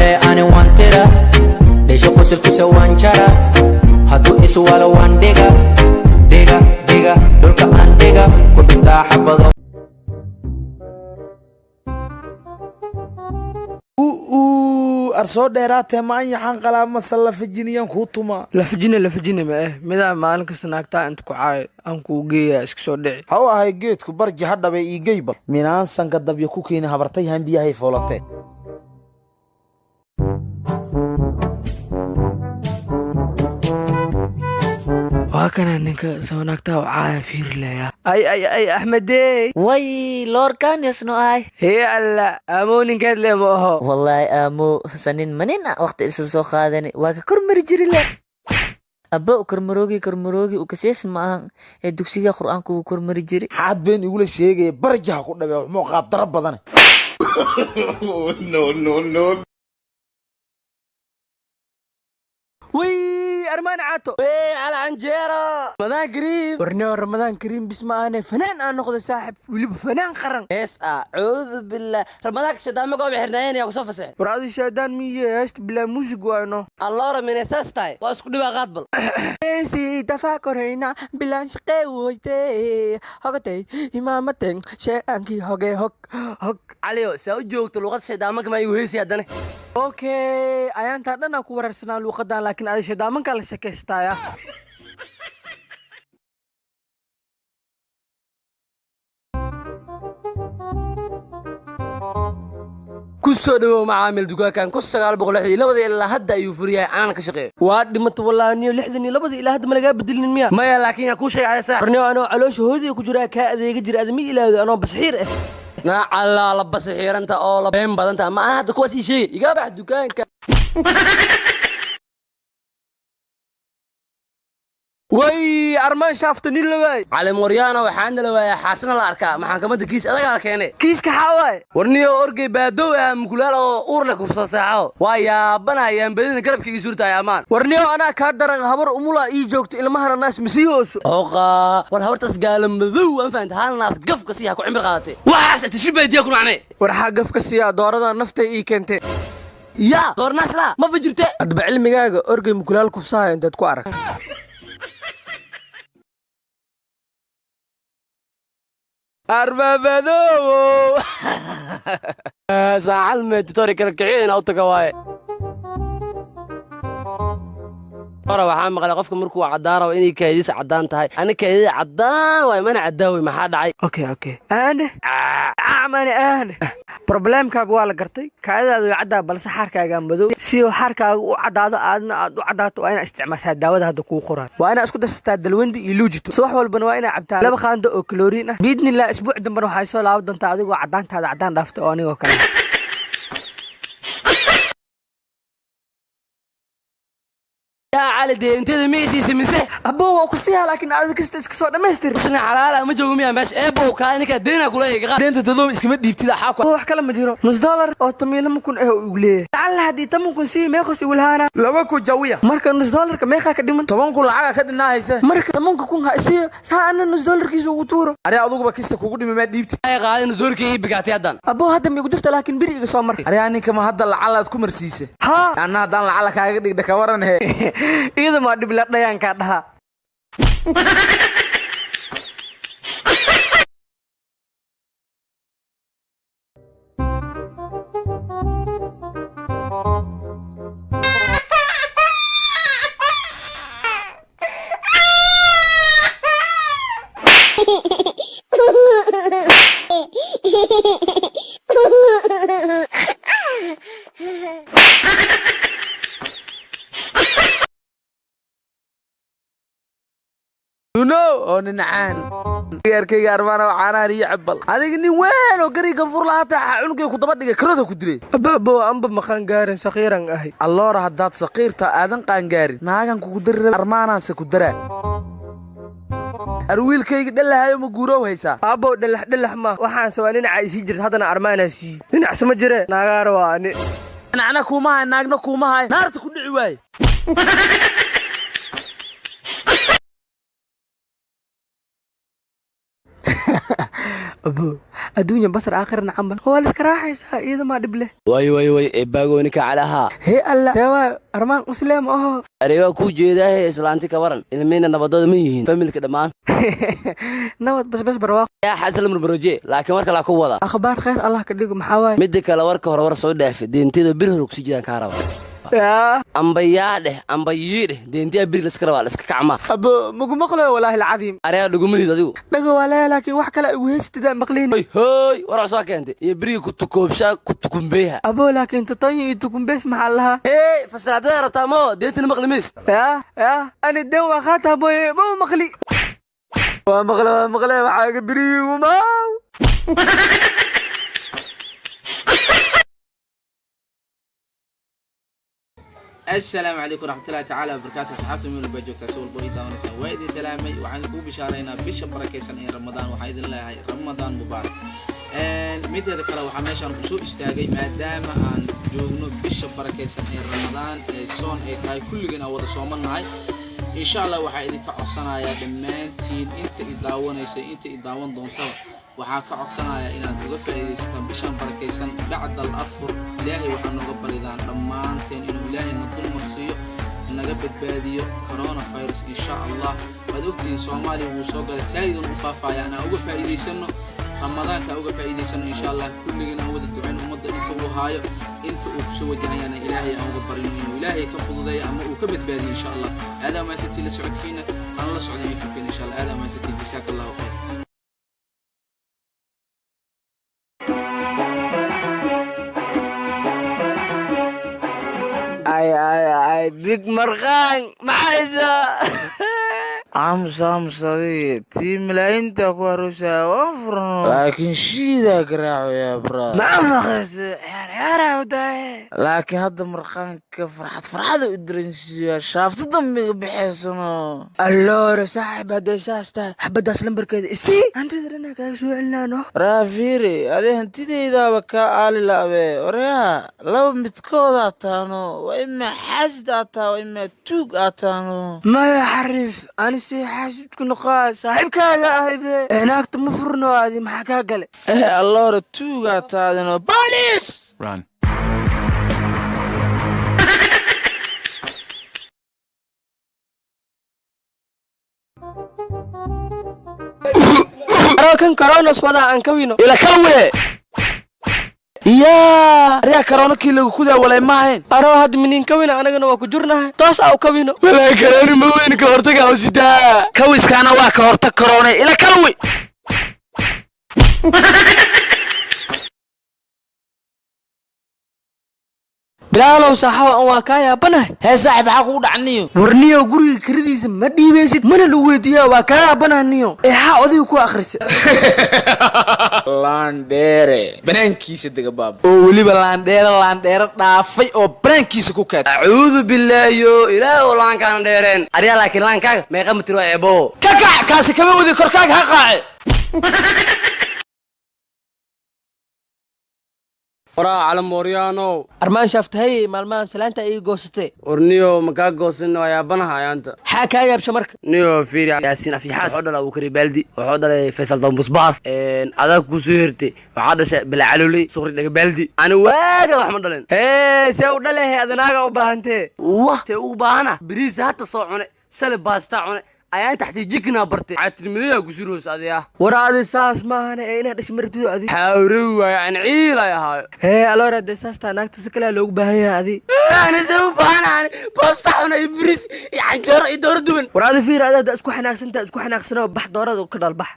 malee ani waan tira Deesha kusilkisa waan chara Hatu isu wala waan dega Dega, dega, dulka aan dega Kuduftaa xabado أرسل ديرات معي حنقلا مسلا فجينيان كوتما لفجيني ما ماذا ما لك سناكتا أنت كعاي أنكو جيا إسكسور دعي هو هاي جيت كبرج هذا بيجيبل من أنسان قد بيكوكين هبرتي هم بيها هي فولته وهكذا إنك سناكتا وعاي فير ليا أي أحمد دي وي لور كان يسنو اي هي ألا أمون كاد لي موهو والله امو سنين منين وقت السو خادني واك كرمر جري له ابو كرمروغي وكسيس ما دوكسيغا قرانكو كرمر جري حاد بين يقول شيء برجها كله مو قاب ضرب بدنه no وي أرمان عاتو وي على عنجيرة رمضان كريم ورنيو رمضان كريم بسمع أنا فنان أنا ناخذ صاحب ولي فنان قرن اعوذ بالله رمضان شدان ما قوم حرناين يا وصف سعيد ورادي شادان مية هشت بلا موسيقى وانو الله من اساس تاي واسكو دبا غاضبل سي تفاكر هنا بلا شقي ويتي هقتي إمامتين شانكي هوجي هوك عليو سو جوجت لغه شدان ما يوهيس يدنا اوكي ayaan taadana ku wararsanaa luuqadan laakiin aad shadaaman kala shaqeystaya kusoo dhawo macaamil dukaankan ku 962 ilaa hadda ayuu furiyay aan ka shaqeeyo waa dhimato wallaaniyo 62 ilaa hadda ma laga bedelin miya maya laakiin yaa ku sheegay saax barnaa anoo caloosha hoodii ku jira ka adeega jira admi ilaawdo anoo basxiir ah على لبس حيرنتا او لبين بدنتا ما انا هذا كويس شيء يقابع دكانك وي أرمان شافتني لواي على موريانا وحنا لواي حسنا الاركا محكمه كيس ادغا كينه كيس كحاواي ورنيو اورغي بادو ام كولال اور لك فصاصاعو وايا بنايان بدين قربكي سورتا يا مان ورنيو انا ka daran habar umula ii joogto ilmaha naas misiyoos اوقا war habartas gaalam madow aan faanta hal naas gafka siya ku cimri qaadatay waxaas tashibadiya ku macnay war xaq gafka siya doorada naftay ii keentay ya doornaas la ma bajirtay adba cilmigaaga orgay mukulaal ku saay intaad ku arag أربابدو زعل متوري كركعين أو تقواي أنا waxaan maqlay qofka markuu cadaaro inay kaydis cadaan tahay ana kaydis cadaan way mana cadaawi maxaa dhacay okay أنا problemkaaga waa la gartay kaadadu way cadaa balse xarkaaga madow si uu xarkaaga u cadaado aadna aad u cadaato waa inaad isticmaashaa daawada hadda ku qoran waa inaad isku darsataa dalwandi iyo luujito subax walbana waa inaad cabtaa laba qaando oo kaloriin ah biidnillah isbuuc dambana waxay soo laaban doontaa adigoo cadaantaada cadaan dhaafta oo anigoo kale يا علي دي انت ميسي سمسه ابو كسيها لكن انا كست اسكسو دمستر اسنا حلال ما جوغ ميا ماش ابو كانك دينا كليه دينta dadoo iskama dhiibtida xaq wax kala ma jiro $1 oo tamiyada ma kun ugu leeyahay alla hadii taman kun si meeqos ugu lahaana laba ku jawiya marka $1 ka meeqa ka dhiman 10 kun lacag ka dhinahaysa marka taman kun haysi saana $1 kiisu ugu tuuro ari adugu ba kista kugu dhimay ma dhiibti ay qaadin $1 bigaatay hadan abo hadda ma igu dirta laakiin biri iga soo mar ari aninka ma hadda lacag ku marsiisay ha ana hadan lacag kaaga dhigda ka waran he iyada ma dib la dhayaan ka dhaha oo ninacaan yarkayga armaana waxaana riyo cabal adiga nin weyn oo gariga fur lahaata cunugay ku daba dhigay karada ku dilay ababo amba maqan gaarin saqiiran ahay alloora hadaad saqiirta aadan qaan gaarin naagan ku diray armaanaanse ku daraa arwiilkayga dhalahayo ma guurow haysaa abo dhalax ma waxaan soo dhinaca isi jirta hadana armaanaasi dhinac sama jire naagaar waani dhinacna kuma hay naagna kuma hay naarta ku dhici waay ابو الدنيا بصر اخرنا عمل هو اللي كراحيس اذا ما دبله way baagooni ka calaha هي الله دوا ارمان مسلم ariga ku jeedaa islaanti ka waran ilmeena nabadooda ma yihiin familka dhamaan نود بس برواق yaa xasal murbaroje laakiin warka la ku wada اخبار خير الله كدغ maxaa mid kale warka hore war soo dhaafay deentida bir hore ku jiraan ka raba يا amba yiide deentiya bir la iska raba la iska kacma ابو مقله والله العظيم ariga dhugumid adigu dhago wala laakiin wax kale ugu heystida maqliin hoy war soo keentay iyo biriga ku tukoobsha ku tukumbeeha ابو laakiin tatoon tukun bees maxaa laha fasaadada rabtamo deentina maqlimis يا انا دين واخاتها مو مقلي مقله waxaa birigu ma السلام عليكم ورحمة الله تعالى وبركاته أصحابتي من البجوك تسول بويدا ونسان وايدي سلامي وحنكو بشارينا بش بركيسان إن رمضان وحيد الله رمضان مبارك ميد هذا كلا وحا ميشان وسو استاغي مادام aan joogno bisha barakeysan ee Ramadaan ee soon ay tahay kulligana wada soomannahay insha Allah waxa idinka codsanayaa dhamaantiin inta idaawanaysa inta idaawan doonto waxaa ka codsanayaa inaad uga faa'iideysataan bishan barakeysan bacda al-afur ilaahay waxa nooga baridaan dhamaanteen inuu ilaahay na dul marsiyo naga badbaadiyo coronavirus insha Allah waad ogtiin Soomaaliya wuu soo galay saayidun u faafaya ana uga faa'iideysano رمضان كأوجا فايدة سنة إن شاء الله كل جنا أود الدعاء ومضى أنت وهاي أنت وسوى جهينا إلهي أوجا برينه إلهي كفض ذي أما وكبت بادي إن شاء الله هذا ما ستي لسعود فينا أنا الله سعودي يكفينا إن شاء الله هذا ما ستي جزاك الله خير اي بيك مرغان معايزة amsamsadii tii milaayiinta ku arosaa waan furno laakiin shiidaa garaaco yaa braa ما فخس يا وداي laakiin hadda marqaanka farxada u daransiiyaa shaafta dambiga bixeysano اللور صاحب هذا ساستا حبدا سلمبر كذا سي انت درنا كاي سو علنانو raafiiri adee hantidaydaaba kaa aali la'abe oreyaa laba midkood aad taano waa imaa xaasid aad taa waa imaa tuug aad taano ما يحرف انا سي حاسد كنقا صاحب كاغا اهبه هناك تمفرنو هذه ما حكا قال alloore tuug aad taadano boolis كان كورونا سودا ان كوينو ila kalwe يا ريا كورونا كي lagu kudaa walay ma ahayn aro had minin kawina anagana waa ku jurnahay toos aa kawino walaa koroona ma weyn ka hortaga oo sidaa kawiskaana waa ka hortag koroona ila kalwe bilaalow saxawa aan waa ka yaabanahay hee saaxib maxaa kugu dhacniyo warniyo guriga kiradiisa ma dhiibaysid mana la weydiiyaa waa ka yaabanaaniyo eexaa odayga ku akhrisa laandheere banaankiisa dega baab oo weliba laandheero dhaafay oo banaankiisa ku kaad acuudu billaahi ilaahu laankaan dheereen ariya laakiin laankaaga meeqa mitir waa eebo kakac kaasi kama wadi korkaaga ha qaace وراء على موريانو armaan shaaftahay maalmahan salaanta ay goosatay ورنيو مكا قوسن ويا بنها يا انت xaa ka yaabsha marka نيو فيري yaasiin afiixaas wuxuu dhalay Abuukari Baaldi wuxuu dhalay Faysal Dambusbaar adag ku soo hirtay waxa dhashay Bilacalulay Suqri Dhaga Baaldi ana waaga wax ma dhalin see u dhaleehay adanaaga u baahantee wah see u baahana bariis hata soo cunay shalay baasta cunay ayaan taxtii jikna bartay caatilmidada ku suroos adiga war adi saas maahane ee inaad dhish martido adi xawrow aan ciil ay ahaa aloora de saasta naagta si kale loogu baahan yahay adi ana soo baahana baasta cunay bariis iyo canjeero iyo door duban war adi fiir aad isku xanaaqsanoo bax doorada ka dhalbax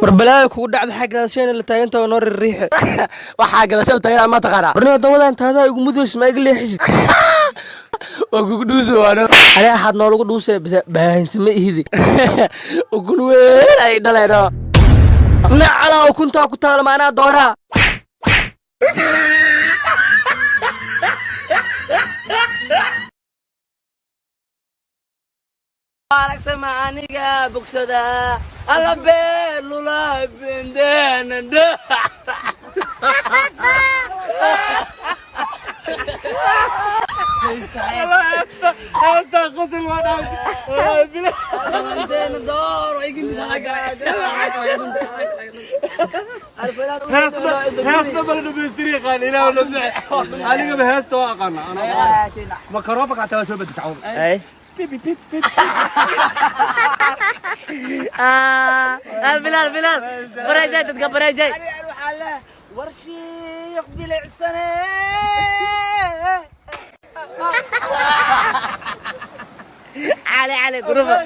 warbalaaya kugu dhacda xag gaadashayna la taagantao noo riixe waxaa gadasho tayada ma taqaana warniyo dawadan taadaa igu mudays ma iga leexisid waa kugu dhuuso waano ayaa xad noolagu dhuusay baahinsama ihidi ukun weyn ay dhaleeno nacalaa ukuntaa ku taalo maanaa dooraa aragsa maaniga bogsada alla beer lula bendana هاستا بلد بيستري قال إله ولا بنع عليك بهاستا واقنا أنا مكروفك على توسل بتسعون أي بلال بريجاي تتقبل بريجاي أروح على ورشيق بالعسنة علي قربة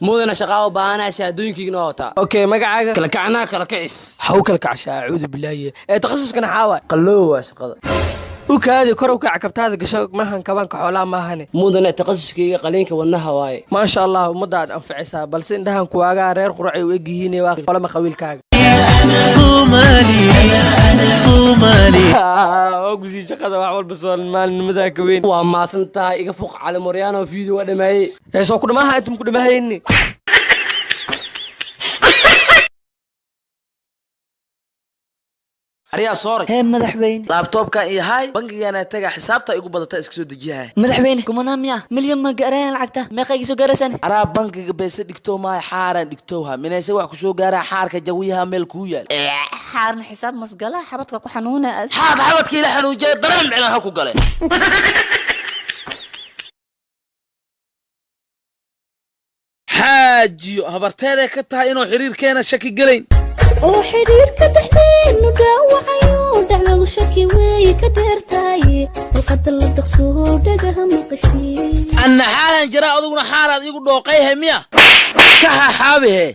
mudana shaqaa u baahanaa shahaadooyinkiina wataa اوكي magacaaga kala kacanaa kala kicis حو kala kacashaa acuudu bilaahi ee takhasuskana xaawa qallow waa shaqada u kaadi kor u kac kabtaada gasho maahan kabanka xoolaa maahane mudana takhasuskayga qaliinka wadnaha waaye maasha allah ummadaad anficaysaa balse indhahan kuwaagaa reer quracay u egyihiin waa qolama qawiilkaaga Somali ogsi shaqada wax walba soo maalnimada ka weyn waa maasan tahay iga fuq cali moryano video waa dhameeyay ee soo ku dhamaha intum ku dhamahayni ariyaa sooray hee madaxweyne laabtoobkan iyo hay bangigaana taga xisaabta igu badata iska soo dejiyahay madaxweyne kumanaa miya milyan ma gaarayaan lacagta meeqayga soo gaaraysan araa bangiga beese dhigto maay xaaran dhigtowha minayse wax ku soo gaaraa xaarka jawiyaha meel kuu yaal xaarna xisaab masgala xabadka ku xanuuna xabadkii ila xanuujay dareen micnaha ku galay xaajiyo habarteeday ka tahay inuu xiriirkeena shaki gelayn oo xiriirka dhexdeenu dhaawacayo dhacdadu shaki weeye ka dheertahay luqadda la dhaqso dhagaha maqashii anna xaalan jira adiguna xaaraad igu dhooqayhe miya ka haxaabihe